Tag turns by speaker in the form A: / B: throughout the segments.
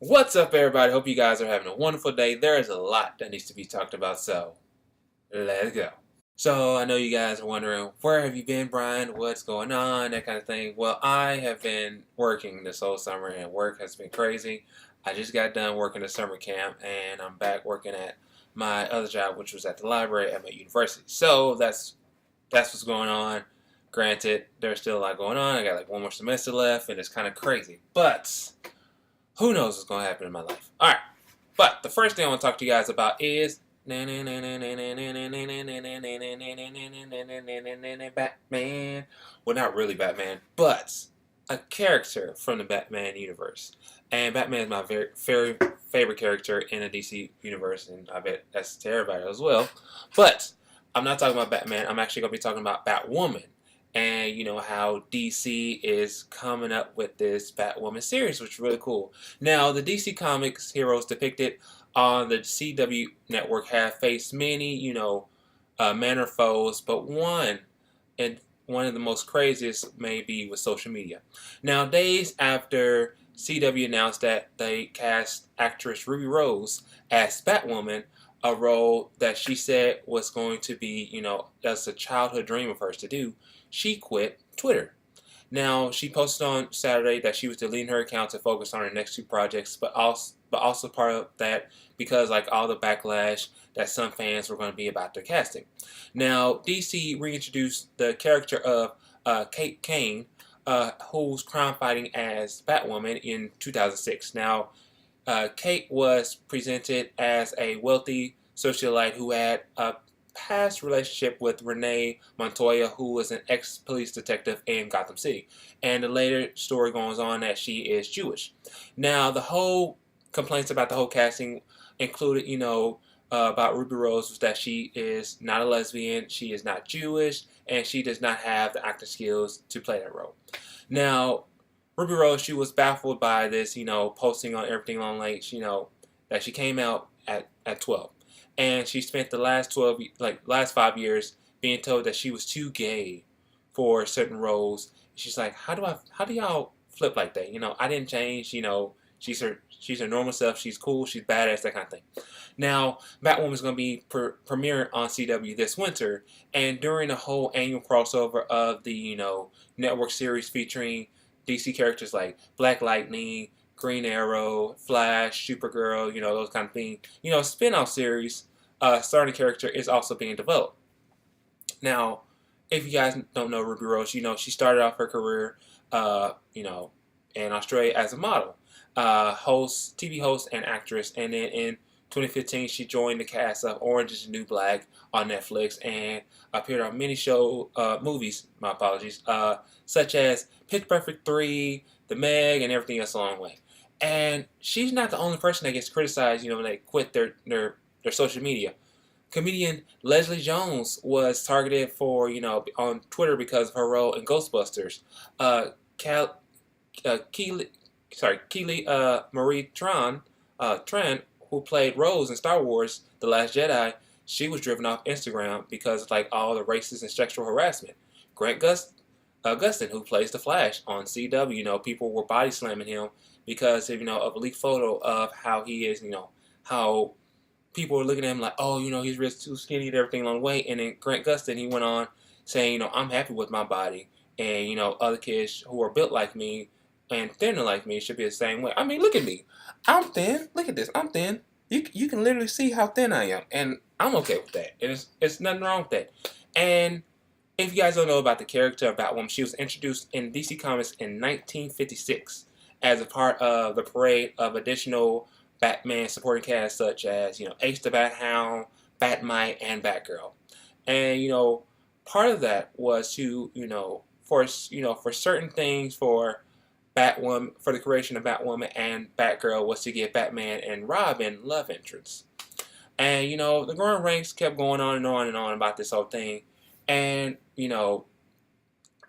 A: What's up, everybody? Hope you guys are having a wonderful day. There is a lot that needs to be talked about, so let's go. So, I know you guys are wondering, where have you been, Brian? What's going on? That kind of thing. Well, I have been working this whole summer, and work has been crazy. I just got done working the summer camp, and I'm back working at my other job, which was at the library at my university. So, that's what's going on. Granted, there's still a lot going on. I got like one more semester left, and it's kind of crazy. But who knows what's going to happen in my life. Alright, but the first thing I want to talk to you guys about is Batman. Well, not really Batman, but a character from the Batman universe. And Batman is my very favorite character in the DC universe, and I bet that's to everybody as well. But I'm not talking about Batman. I'm actually going to be talking about Batwoman. And you know how DC is coming up with this Batwoman series, which is really cool. Now, the DC Comics heroes depicted on the CW network have faced many, manner foes, but one of the most craziest may be with social media. Now, days after CW announced that they cast actress Ruby Rose as Batwoman, a role that she said was going to be, that's a childhood dream of hers to do, she quit Twitter. Now, she posted on Saturday that she was deleting her account to focus on her next two projects, but also part of that because like all the backlash that some fans were going to be about their casting. Now, DC reintroduced the character of Kate Kane, who's crime fighting as Batwoman in 2006. Now, Kate was presented as a wealthy socialite who had a past relationship with Renee Montoya, who was an ex-police detective in Gotham City. And the later story goes on that she is Jewish. Now, the whole complaints about the whole casting included, about Ruby Rose was that she is not a lesbian, she is not Jewish, and she does not have the acting skills to play that role. Now, Ruby Rose, she was baffled by this, posting on Everything on Late, that she came out at 12. And she spent the last 5 years being told that she was too gay for certain roles. She's like, how do y'all flip like that? I didn't change, she's her normal self, she's cool, she's badass, that kind of thing. Now, Batwoman is going to be premiering on CW this winter, and during the whole annual crossover of the, network series featuring DC characters like Black Lightning, Green Arrow, Flash, Supergirl, those kind of things. Spin-off series starting character is also being developed. Now, if you guys don't know Ruby Rose, she started off her career, in Australia as a model, TV host, and actress, and then in 2015 she joined the cast of Orange is the New Black on Netflix and appeared on many movies, such as Pitch Perfect 3, The Meg, and everything else along the way. And she's not the only person that gets criticized, when they quit their social media. Comedian Leslie Jones was targeted for, on Twitter because of her role in Ghostbusters. Keely Marie Tran, who played Rose in Star Wars: The Last Jedi, she was driven off Instagram because of all the racist and sexual harassment. Grant Gustin, who plays the Flash on CW, people were body slamming him because of a leaked photo of how he is, how people were looking at him like, oh, he's really too skinny and everything along the way. And then Grant Gustin, he went on saying, I'm happy with my body, and other kids who are built like me and thinner like me should be the same way. I mean, look at me, I'm thin. Look at this, I'm thin. You can literally see how thin I am, and I'm okay with that. And it's nothing wrong with that. And if you guys don't know about the character of Batwoman, she was introduced in DC Comics in 1956 as a part of the parade of additional Batman supporting cast such as, Ace the Bat Hound, Batmite, and Batgirl. And, part of that was to, for certain things for Batwoman, for the creation of Batwoman and Batgirl was to give Batman and Robin love interests. And, the growing ranks kept going on and on and on about this whole thing. And,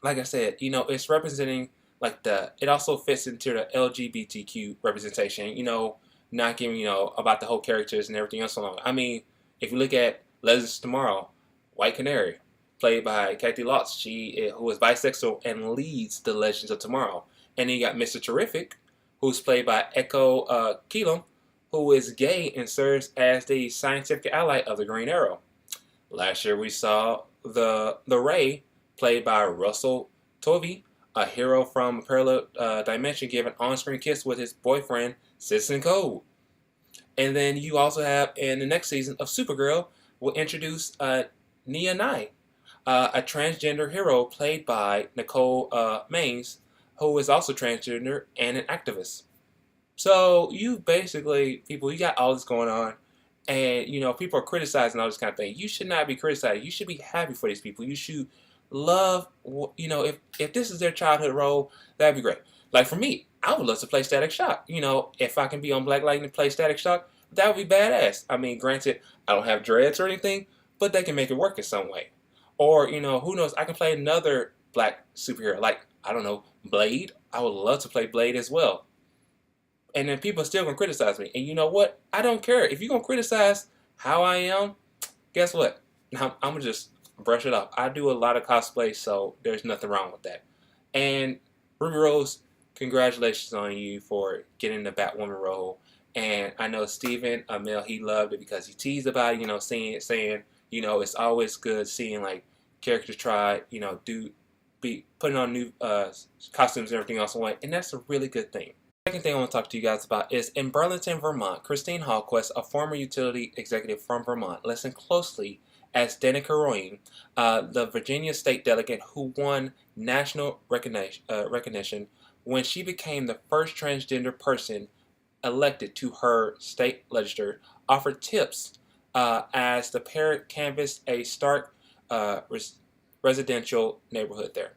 A: like I said, it's representing it also fits into the LGBTQ representation, not giving, about the whole characters and everything else along. I mean, if you look at Legends of Tomorrow, White Canary, played by Kathy Lotz, who is bisexual and leads the Legends of Tomorrow. And then you got Mr. Terrific, who's played by Echo Kilum, who is gay and serves as the scientific ally of the Green Arrow. Last year we saw the Ray, played by Russell Tovey, a hero from a parallel dimension, give an on-screen kiss with his boyfriend, Citizen Code. And then you also have, in the next season of Supergirl, we'll introduce Nia Nye, a transgender hero played by Nicole Maines, who is also transgender and an activist. So you basically, people, you got all this going on, and people are criticizing all this kind of thing. You should not be criticized. You should be happy for these people. You should love, if this is their childhood role, that'd be great. Like for me, I would love to play Static Shock. If I can be on Black Lightning and play Static Shock, that would be badass. I mean, granted, I don't have dreads or anything, but they can make it work in some way. Or, who knows, I can play another black superhero, like, I don't know, Blade. I would love to play Blade as well. And then people are still going to criticize me. And you know what? I don't care. If you're going to criticize how I am, guess what? I'm going to just brush it off. I do a lot of cosplay, so there's nothing wrong with that. And Ruby Rose, congratulations on you for getting the Batwoman role. And I know Steven Amell, he loved it because he teased about it, saying, it's always good seeing, like, characters try, be putting on new costumes and everything else. And that's a really good thing. Second thing I want to talk to you guys about is in Burlington, Vermont, Christine Hallquist, a former utility executive from Vermont, listened closely as Danica Royan, the Virginia state delegate who won national recognition when she became the first transgender person elected to her state legislature, offered tips as the pair canvassed a stark residential neighborhood there.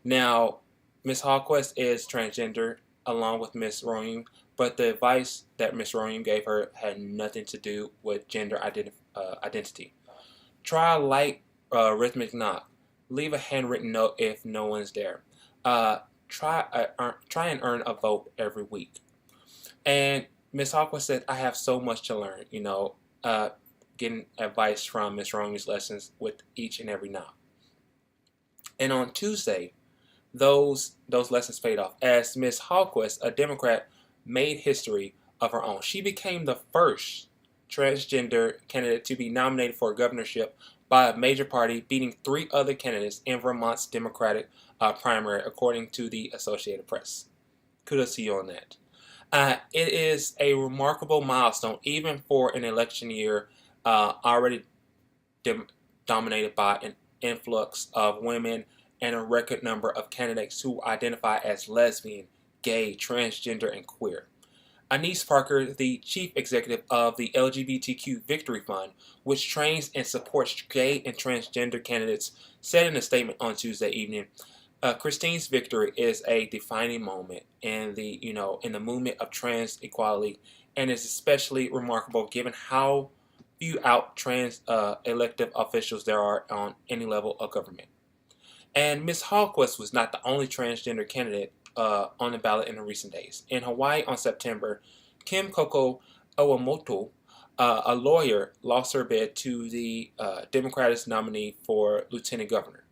A: Now, Ms. Hallquist is transgender, along with Miss Royan, but the advice that Miss Royan gave her had nothing to do with gender identity. Try a light rhythmic knock. Leave a handwritten note if no one's there. Try and earn a vote every week. And Miss Hallquist said, I have so much to learn, getting advice from Miss Royan's lessons with each and every knock. And on Tuesday, those lessons paid off as Ms. Hallquist, a Democrat, made history of her own. She became the first transgender candidate to be nominated for a governorship by a major party, beating 3 other candidates in Vermont's Democratic primary, according to the Associated Press. Kudos to you on that. It is a remarkable milestone, even for an election year already dominated by an influx of women and a record number of candidates who identify as lesbian, gay, transgender, and queer. Anise Parker, the chief executive of the LGBTQ Victory Fund, which trains and supports gay and transgender candidates, said in a statement on Tuesday evening, Christine's victory is a defining moment in the movement of trans equality, and is especially remarkable given how few out trans elected officials there are on any level of government. And Ms. Hallquist was not the only transgender candidate on the ballot in the recent days. In Hawaii on September, Kim Koko Owamoto, a lawyer, lost her bid to the Democratic nominee for lieutenant governor.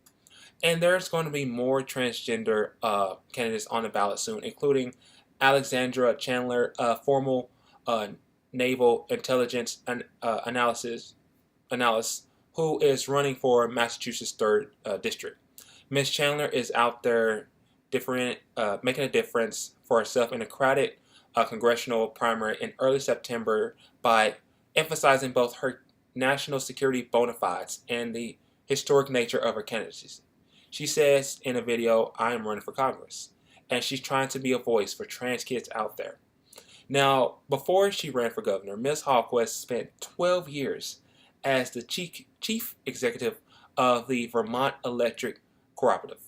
A: And there's going to be more transgender candidates on the ballot soon, including Alexandra Chandler, former naval intelligence analyst, who is running for Massachusetts 3rd District. Ms. Chandler is out there making a difference for herself in a crowded congressional primary in early September by emphasizing both her national security bona fides and the historic nature of her candidacy. She says in a video, I am running for Congress, and she's trying to be a voice for trans kids out there. Now, before she ran for governor, Ms. Hallquist spent 12 years as the chief executive of the Vermont Electric Cooperative,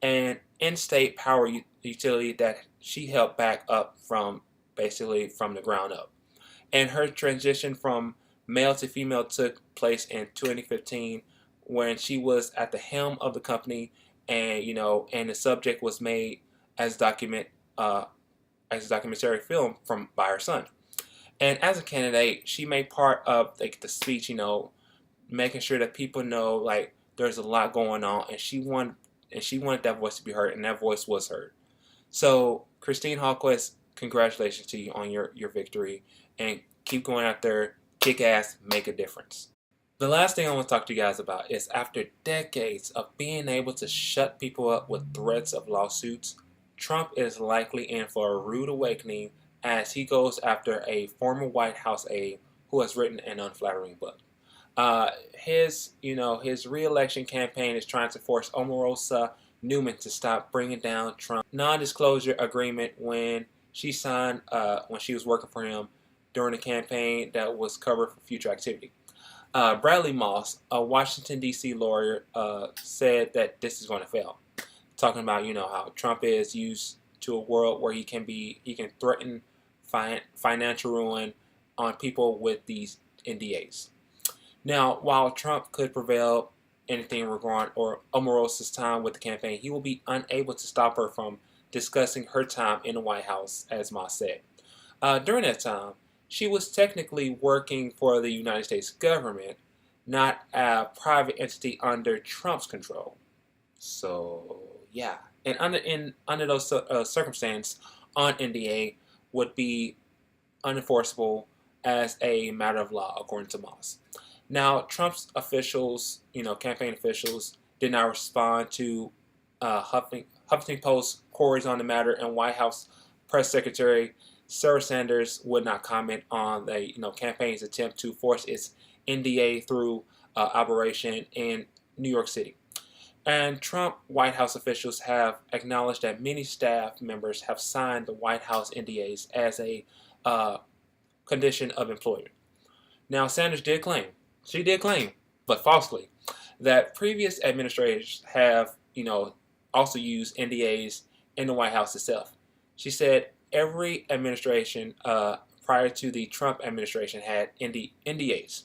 A: an in-state power utility that she helped back up from the ground up. And her transition from male to female took place in 2015 when she was at the helm of the company, and the subject was made as documentary film by her son. And as a candidate, she made part of the speech, making sure that people know there's a lot going on, and she wanted that voice to be heard, and that voice was heard. So Christine Hallquist, congratulations to you on your victory, and keep going out there, kick ass, make a difference. The last thing I want to talk to you guys about is after decades of being able to shut people up with threats of lawsuits, Trump is likely in for a rude awakening as he goes after a former White House aide who has written an unflattering book. His re-election campaign is trying to force Omarosa Newman to stop bringing down Trump's non-disclosure agreement when she signed when she was working for him during a campaign that was covered for future activity. Bradley Moss, a Washington D.C. lawyer, said that this is going to fail, talking about how Trump is used to a world where he can threaten financial ruin on people with these NDAs. Now, while Trump could prevail anything regarding or Omarosa's time with the campaign, he will be unable to stop her from discussing her time in the White House, as Moss said. During that time, she was technically working for the United States government, not a private entity under Trump's control. So, yeah. And under those circumstances, an NDA would be unenforceable as a matter of law, according to Moss. Now, Trump's officials, campaign officials, did not respond to Huffington Post queries on the matter, and White House Press Secretary Sarah Sanders would not comment on the campaign's attempt to force its NDA through operation in New York City. And Trump White House officials have acknowledged that many staff members have signed the White House NDAs as a condition of employment. Now, Sanders did claim, but falsely, that previous administrators have, also used NDAs in the White House itself. She said every administration prior to the Trump administration had NDAs,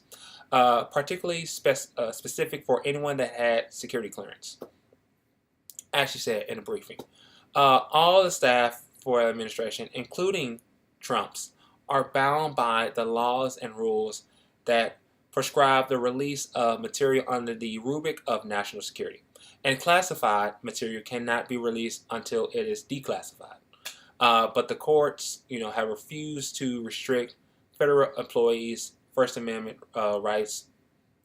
A: particularly specific for anyone that had security clearance. As she said in a briefing, all the staff for the administration, including Trump's, are bound by the laws and rules that prescribe the release of material under the rubric of national security. And classified material cannot be released until it is declassified. But the courts, have refused to restrict federal employees' First Amendment rights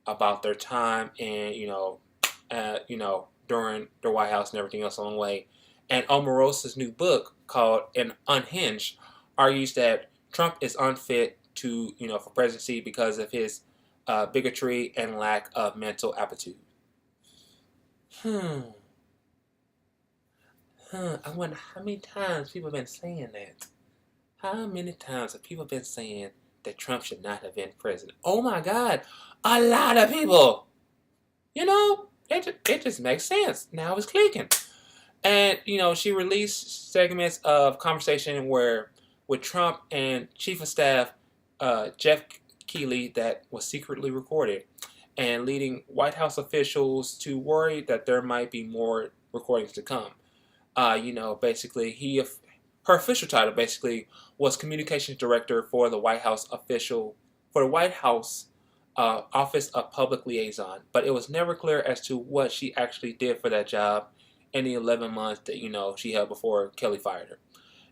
A: about their time and, during the White House and everything else along the way. And Omarosa's new book called Unhinged argues that Trump is unfit to, for presidency because of his bigotry and lack of mental aptitude. I wonder how many times people have been saying that. How many times have people been saying that Trump should not have been president? Oh my God, a lot of people. It just makes sense. Now it's clicking. And, she released segments of conversation with Trump and Chief of Staff Jeff Keighley that was secretly recorded, and leading White House officials to worry that there might be more recordings to come. Basically, her official title basically was communications director for the White House Office of Public Liaison, but it was never clear as to what she actually did for that job in the 11 months that she held before Kelly fired her.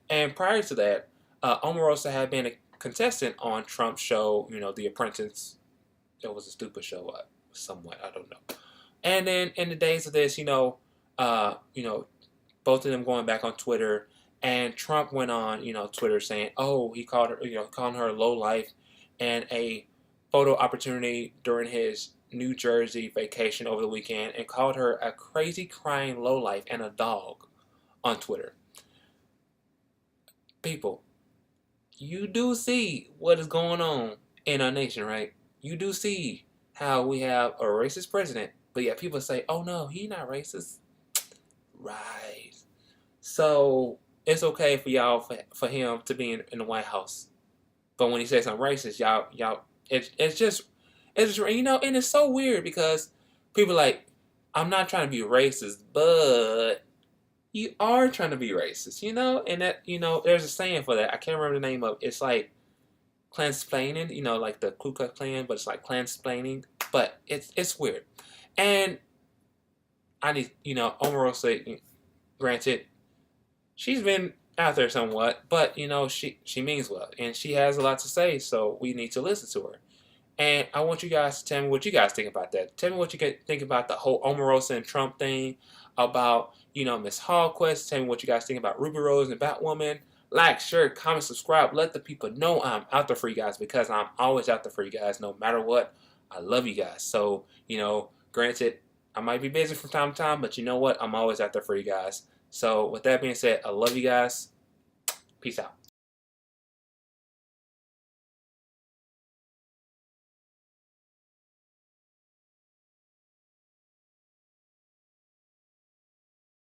A: And prior to that, Omarosa had been a contestant on Trump's show, The Apprentice. It was a stupid show, somewhat, I don't know. And then in the days of this, both of them going back on Twitter, and Trump went on, Twitter saying, he called her, calling her a lowlife, and a photo opportunity during his New Jersey vacation over the weekend, and called her a crazy crying lowlife and a dog on Twitter. People, you do see what is going on in our nation, right? You do see how we have a racist president, but yet people say, oh no, he's not racist. Right. So it's okay for y'all, for him to be in the White House. But when he says something racist, y'all, it's just, and it's so weird because people like, I'm not trying to be racist, but you are trying to be racist, and that, there's a saying for that. I can't remember the name of it. It's like Klansplaining, like the Ku Klux Klan, but it's like Klansplaining, but it's weird. And I need, Omarosa, granted, she's been out there somewhat, but you know, she means well, and she has a lot to say, so we need to listen to her. And I want you guys to tell me what you guys think about that. Tell me what you think about the whole Omarosa and Trump thing, about, you know, Miss Hallquist. Tell me what you guys think about Ruby Rose and Batwoman. Like, share, comment, subscribe. Let the people know I'm out there for you guys, because I'm always out there for you guys no matter what. I love you guys. So, you know, granted, I might be busy from time to time, but you know what? I'm always out there for you guys. So with that being said, I love you guys. Peace out.